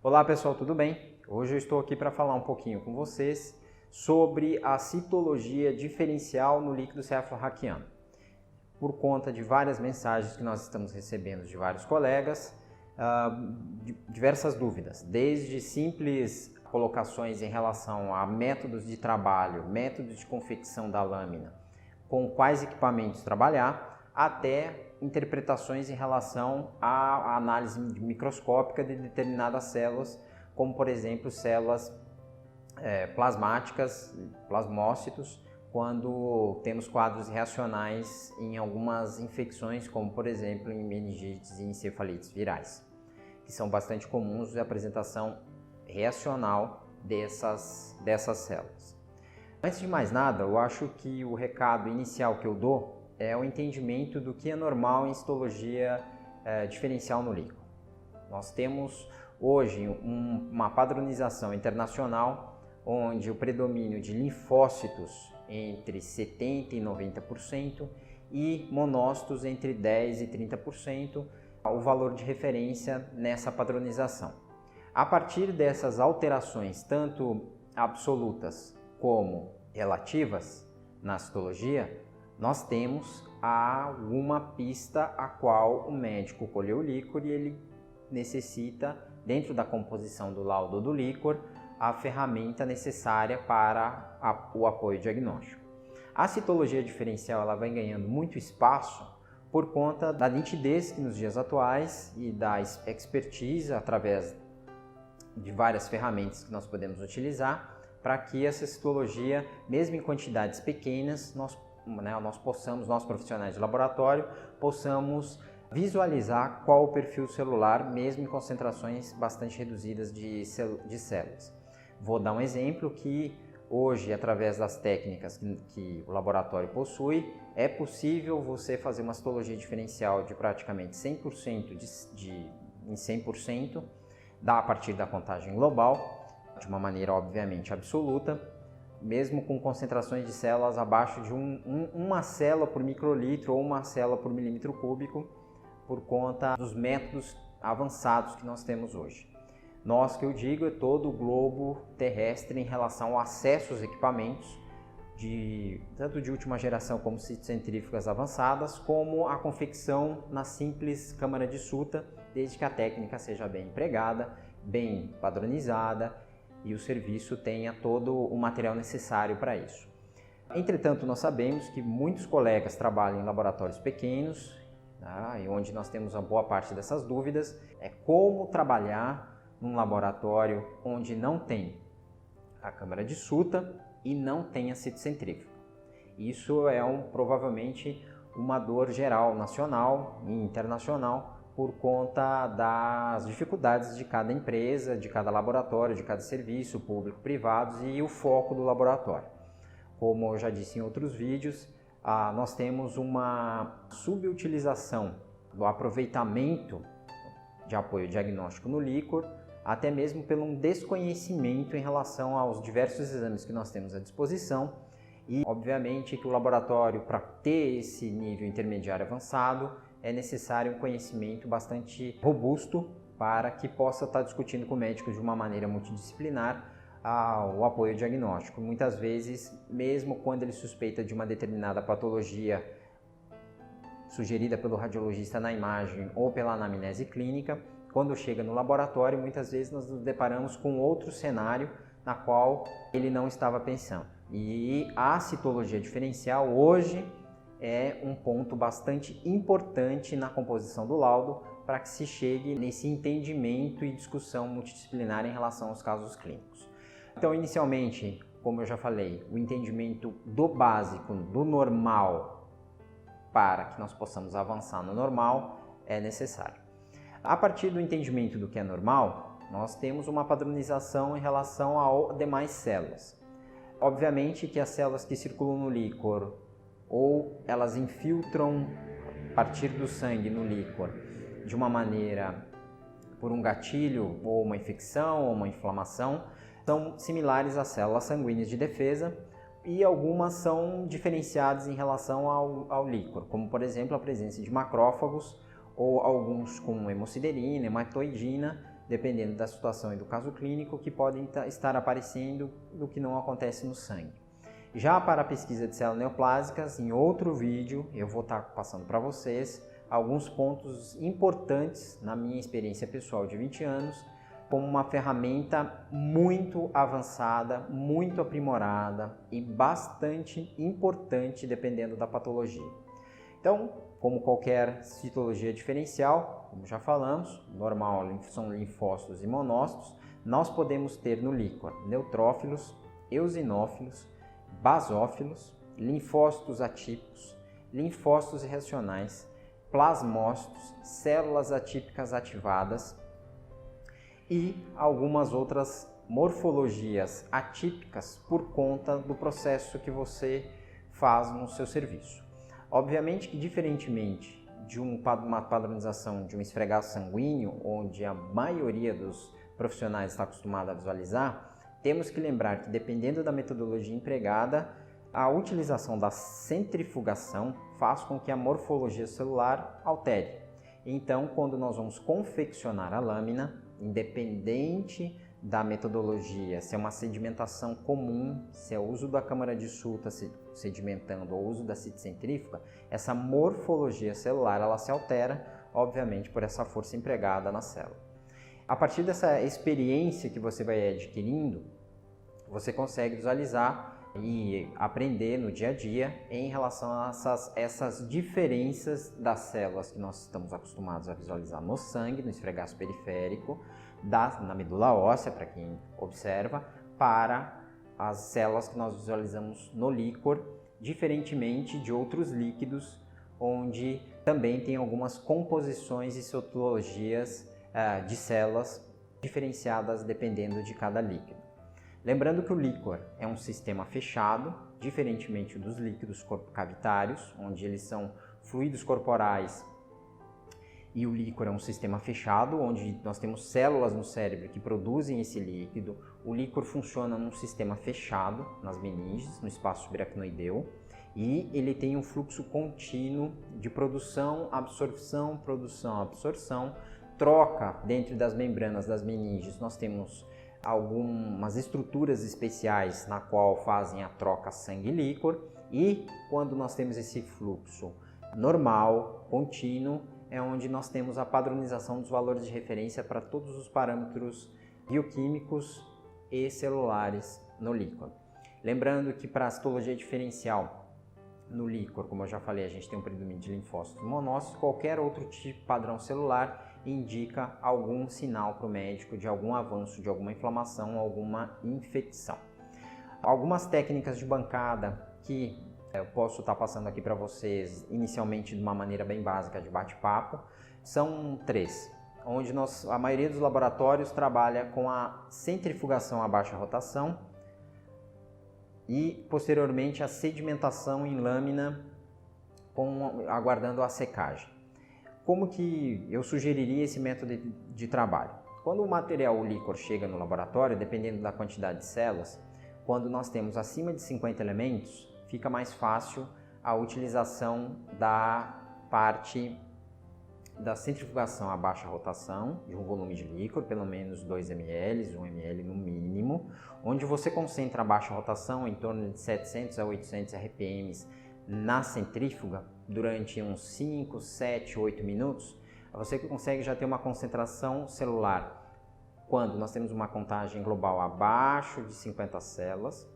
Olá pessoal, tudo bem? Hoje eu estou aqui para falar um pouquinho com vocês sobre a citologia diferencial no líquido cefalorraquiano. Por conta de várias mensagens que nós estamos recebendo de vários colegas, diversas dúvidas, desde simples colocações em relação a métodos de trabalho, métodos de confecção da lâmina, com quais equipamentos trabalhar, até interpretações em relação à análise microscópica de determinadas células, como por exemplo células plasmáticas, plasmócitos, quando temos quadros reacionais em algumas infecções, como por exemplo em meningites e encefalites virais, que são bastante comuns de apresentação reacional dessas células. Antes de mais nada, eu acho que o recado inicial que eu dou é o entendimento do que é normal em histologia diferencial no líquido. Nós temos hoje uma padronização internacional onde o predomínio de linfócitos entre 70% e 90% e monócitos entre 10% e 30%, o valor de referência nessa padronização. A partir dessas alterações, tanto absolutas como relativas na citologia, nós temos alguma pista a qual o médico colheu o líquor e ele necessita, dentro da composição do laudo do líquor, a ferramenta necessária para o apoio diagnóstico. A citologia diferencial ela vem ganhando muito espaço por conta da nitidez que nos dias atuais e da expertise através de várias ferramentas que nós podemos utilizar para que essa citologia, mesmo em quantidades pequenas, nós profissionais de laboratório, possamos visualizar qual o perfil celular, mesmo em concentrações bastante reduzidas de células. Vou dar um exemplo que hoje, através das técnicas que o laboratório possui, é possível você fazer uma citologia diferencial de praticamente 100% em 100%, a partir da contagem global, de uma maneira obviamente absoluta, mesmo com concentrações de células abaixo de uma célula por microlitro ou uma célula por milímetro cúbico, por conta dos métodos avançados que nós temos hoje. Nós, que eu digo, é todo o globo terrestre em relação ao acesso aos equipamentos, tanto de última geração como centrífugas avançadas, como a confecção na simples câmara de Suta, desde que a técnica seja bem empregada, bem padronizada, e o serviço tenha todo o material necessário para isso. Entretanto, nós sabemos que muitos colegas trabalham em laboratórios pequenos, e onde nós temos uma boa parte dessas dúvidas, é como trabalhar num laboratório onde não tem a câmara de Suta e não tem a citocentrífuga. Isso é provavelmente uma dor geral, nacional e internacional, por conta das dificuldades de cada empresa, de cada laboratório, de cada serviço, público, privados e o foco do laboratório. Como eu já disse em outros vídeos, nós temos uma subutilização do aproveitamento de apoio diagnóstico no líquor, até mesmo pelo um desconhecimento em relação aos diversos exames que nós temos à disposição e, obviamente, que o laboratório, para ter esse nível intermediário avançado, é necessário um conhecimento bastante robusto para que possa estar discutindo com o médico de uma maneira multidisciplinar o apoio diagnóstico. Muitas vezes, mesmo quando ele suspeita de uma determinada patologia sugerida pelo radiologista na imagem ou pela anamnese clínica, quando chega no laboratório, muitas vezes nós nos deparamos com outro cenário na qual ele não estava pensando. E a citologia diferencial hoje é um ponto bastante importante na composição do laudo para que se chegue nesse entendimento e discussão multidisciplinar em relação aos casos clínicos. Então, inicialmente, como eu já falei, o entendimento do básico, do normal, para que nós possamos avançar no normal, é necessário. A partir do entendimento do que é normal, nós temos uma padronização em relação a demais células. Obviamente que as células que circulam no líquor ou elas infiltram a partir do sangue no líquor de uma maneira por um gatilho ou uma infecção ou uma inflamação, são similares às células sanguíneas de defesa e algumas são diferenciadas em relação ao líquor, como por exemplo a presença de macrófagos ou alguns com hemosiderina, hematoidina, dependendo da situação e do caso clínico, que podem estar aparecendo do que não acontece no sangue. Já para a pesquisa de células neoplásicas, em outro vídeo eu vou estar passando para vocês alguns pontos importantes na minha experiência pessoal de 20 anos, como uma ferramenta muito avançada, muito aprimorada e bastante importante dependendo da patologia. Então, como qualquer citologia diferencial, como já falamos, normal são linfócitos e monócitos, nós podemos ter no líquor neutrófilos, eosinófilos, basófilos, linfócitos atípicos, linfócitos irracionais, plasmócitos, células atípicas ativadas e algumas outras morfologias atípicas por conta do processo que você faz no seu serviço. Obviamente que, diferentemente de uma padronização de um esfregaço sanguíneo, onde a maioria dos profissionais está acostumada a visualizar, temos que lembrar que, dependendo da metodologia empregada, a utilização da centrifugação faz com que a morfologia celular altere. Então, quando nós vamos confeccionar a lâmina, independente da metodologia, se é uma sedimentação comum, se é o uso da câmara de Sulta sedimentando ou o uso da centrífuga, essa morfologia celular ela se altera, obviamente, por essa força empregada na célula. A partir dessa experiência que você vai adquirindo, você consegue visualizar e aprender no dia a dia em relação a essas diferenças das células que nós estamos acostumados a visualizar no sangue, no esfregaço periférico, na medula óssea, para quem observa, para as células que nós visualizamos no líquor, diferentemente de outros líquidos, onde também tem algumas composições e citologias de células diferenciadas dependendo de cada líquido. Lembrando que o líquor é um sistema fechado, diferentemente dos líquidos cavitários, onde eles são fluidos corporais, e o líquor é um sistema fechado, onde nós temos células no cérebro que produzem esse líquido. O líquor funciona num sistema fechado, nas meninges, no espaço subaracnoideu, e ele tem um fluxo contínuo de produção, absorção, troca dentro das membranas das meninges. Nós temos algumas estruturas especiais na qual fazem a troca sangue-líquor, e quando nós temos esse fluxo normal, contínuo, é onde nós temos a padronização dos valores de referência para todos os parâmetros bioquímicos e celulares no líquor. Lembrando que para a citologia diferencial no líquor, como eu já falei, a gente tem um predomínio de linfócitos monócitos, qualquer outro tipo padrão celular indica algum sinal para o médico de algum avanço, de alguma inflamação, alguma infecção. Algumas técnicas de bancada que eu posso estar passando aqui para vocês, inicialmente de uma maneira bem básica de bate-papo, são 3, onde a maioria dos laboratórios trabalha com a centrifugação a baixa rotação e, posteriormente, a sedimentação em lâmina aguardando a secagem. Como que eu sugeriria esse método de trabalho? Quando o material, o líquor, chega no laboratório, dependendo da quantidade de células, quando nós temos acima de 50 elementos, fica mais fácil a utilização da parte da centrifugação a baixa rotação, de um volume de líquor, pelo menos 2 ml, 1 ml no mínimo, onde você concentra a baixa rotação em torno de 700 a 800 RPM na centrífuga durante uns 5, 7, 8 minutos, você consegue já ter uma concentração celular quando nós temos uma contagem global abaixo de 50 células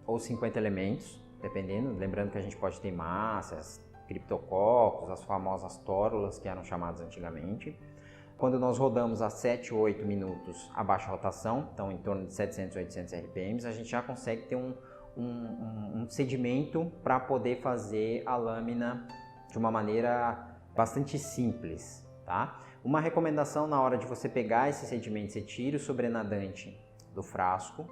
ou 50 elementos, dependendo, lembrando que a gente pode ter hemácias, criptococos, as famosas tórulas que eram chamadas antigamente. Quando nós rodamos a 7 ou 8 minutos a baixa rotação, então em torno de 700 a 800 RPM, a gente já consegue ter um sedimento para poder fazer a lâmina de uma maneira bastante simples, tá? Uma recomendação na hora de você pegar esse sedimento, você tira o sobrenadante do frasco,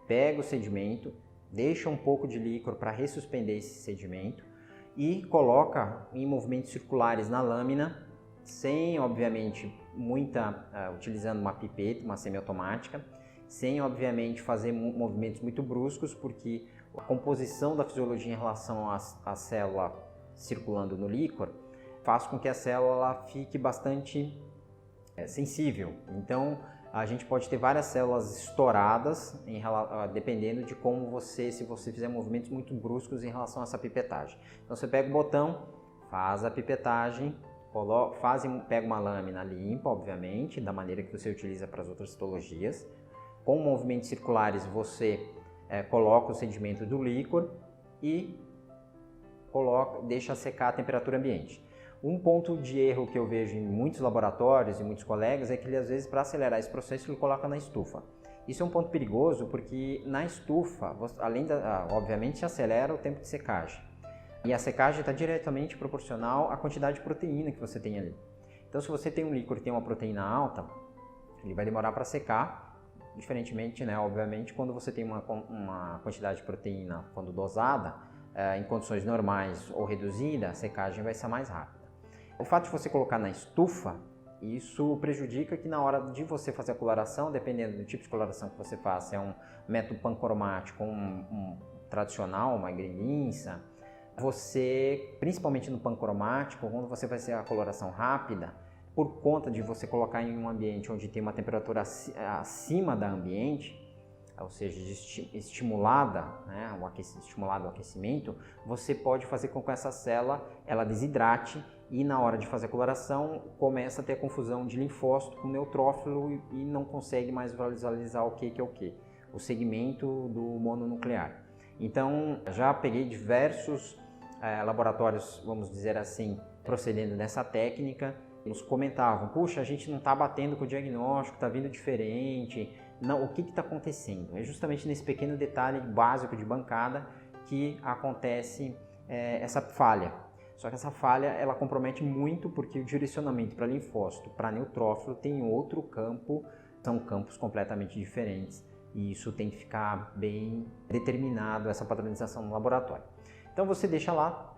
pega o sedimento, deixa um pouco de líquor para ressuspender esse sedimento e coloca em movimentos circulares na lâmina, sem, obviamente, utilizando uma pipeta, uma semiautomática, sem, obviamente, fazer movimentos muito bruscos, porque a composição da fisiologia em relação à célula circulando no líquor faz com que a célula fique bastante sensível. Então, a gente pode ter várias células estouradas, dependendo de como se você fizer movimentos muito bruscos em relação a essa pipetagem. Então você pega o botão, faz a pipetagem, pega uma lâmina limpa, obviamente, da maneira que você utiliza para as outras citologias. Com movimentos circulares você coloca o sedimento do líquor e deixa secar a temperatura ambiente. Um ponto de erro que eu vejo em muitos laboratórios e muitos colegas é que ele, às vezes, para acelerar esse processo, ele coloca na estufa. Isso é um ponto perigoso porque na estufa, obviamente, acelera o tempo de secagem. E a secagem está diretamente proporcional à quantidade de proteína que você tem ali. Então, se você tem um líquor que tem uma proteína alta, ele vai demorar para secar, diferentemente, né, obviamente, quando você tem uma quantidade de proteína, quando dosada, em condições normais ou reduzida, a secagem vai ser mais rápida. O fato de você colocar na estufa, isso prejudica que na hora de você fazer a coloração, dependendo do tipo de coloração que você faça, é um método pancromático, um tradicional, uma grilhinça, você, principalmente no pancromático, quando você vai fazer a coloração rápida, por conta de você colocar em um ambiente onde tem uma temperatura acima da ambiente, ou seja, estimulado o aquecimento, você pode fazer com que essa célula ela desidrate e na hora de fazer a coloração começa a ter a confusão de linfócito com neutrófilo e não consegue mais visualizar o que é o que, o segmento do mononuclear. Então, já peguei diversos laboratórios, vamos dizer assim, procedendo nessa técnica, nos comentavam, puxa, a gente não está batendo com o diagnóstico, está vindo diferente. Não, o que está acontecendo? É justamente nesse pequeno detalhe básico de bancada que acontece essa falha. Só que essa falha ela compromete muito porque o direcionamento para linfócito, para neutrófilo tem outro campo, são campos completamente diferentes e isso tem que ficar bem determinado, essa padronização no laboratório. Então você deixa lá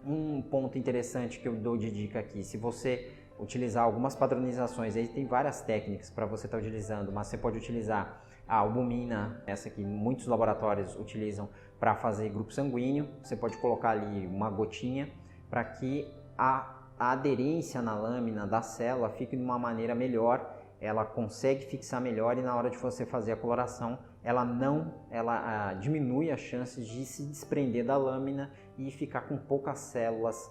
um ponto interessante que eu dou de dica aqui, se você utilizar algumas padronizações, aí tem várias técnicas para você estar utilizando, mas você pode utilizar a albumina, essa que muitos laboratórios utilizam para fazer grupo sanguíneo, você pode colocar ali uma gotinha para que a aderência na lâmina da célula fique de uma maneira melhor, ela consegue fixar melhor e na hora de você fazer a coloração, ela diminui as chances de se desprender da lâmina e ficar com poucas células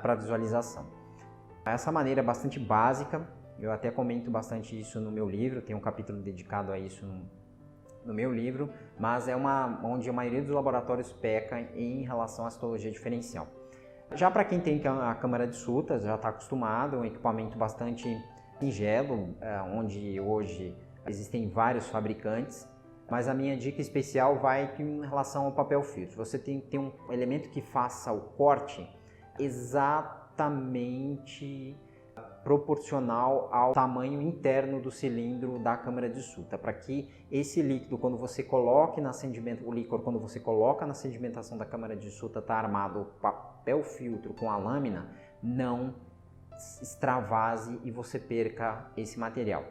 para visualização. Essa maneira é bastante básica, eu até comento bastante isso no meu livro, tem um capítulo dedicado a isso no meu livro, mas é onde a maioria dos laboratórios peca em relação à citologia diferencial. Já para quem tem a câmara de Sutter, já está acostumado, é um equipamento bastante singelo, onde hoje existem vários fabricantes, mas a minha dica especial vai em relação ao papel filtro. Você tem que ter um elemento que faça o corte exatamente proporcional ao tamanho interno do cilindro da câmara de Sutter, para que esse líquido, quando você coloque na sedimentação, o líquor, quando você coloca na sedimentação da câmara de Sutter, está armado o papel filtro com a lâmina, não extravase e você perca esse material.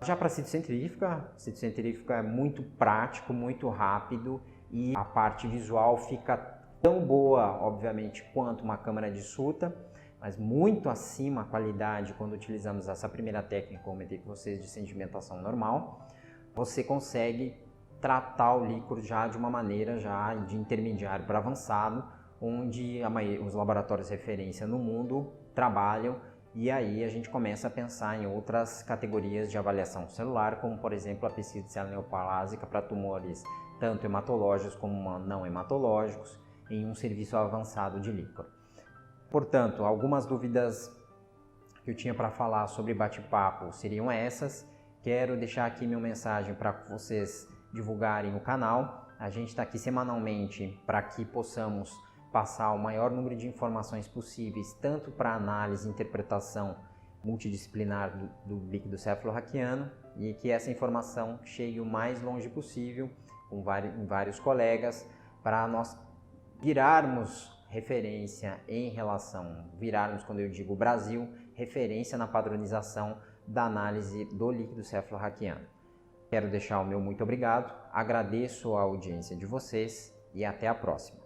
Já para a citocentrífuga é muito prático, muito rápido e a parte visual fica tão boa, obviamente, quanto uma câmara de Sutter, mas muito acima a qualidade quando utilizamos essa primeira técnica, como eu comentei com vocês, de sedimentação normal. Você consegue tratar o líquor já de uma maneira já de intermediário para avançado, onde os laboratórios de referência no mundo trabalham, e aí a gente começa a pensar em outras categorias de avaliação celular, como por exemplo a pesquisa de célula neoplásica para tumores tanto hematológicos como não hematológicos, em um serviço avançado de líquor. Portanto, algumas dúvidas que eu tinha para falar sobre bate-papo seriam essas. Quero deixar aqui minha mensagem para vocês divulgarem o canal. A gente está aqui semanalmente para que possamos passar o maior número de informações possíveis, tanto para análise e interpretação multidisciplinar do líquido cefalorraquiano, e que essa informação chegue o mais longe possível com vários colegas, para nós virarmos referência quando eu digo Brasil, referência na padronização da análise do líquido cefalorraquiano. Quero deixar o meu muito obrigado, agradeço a audiência de vocês e até a próxima.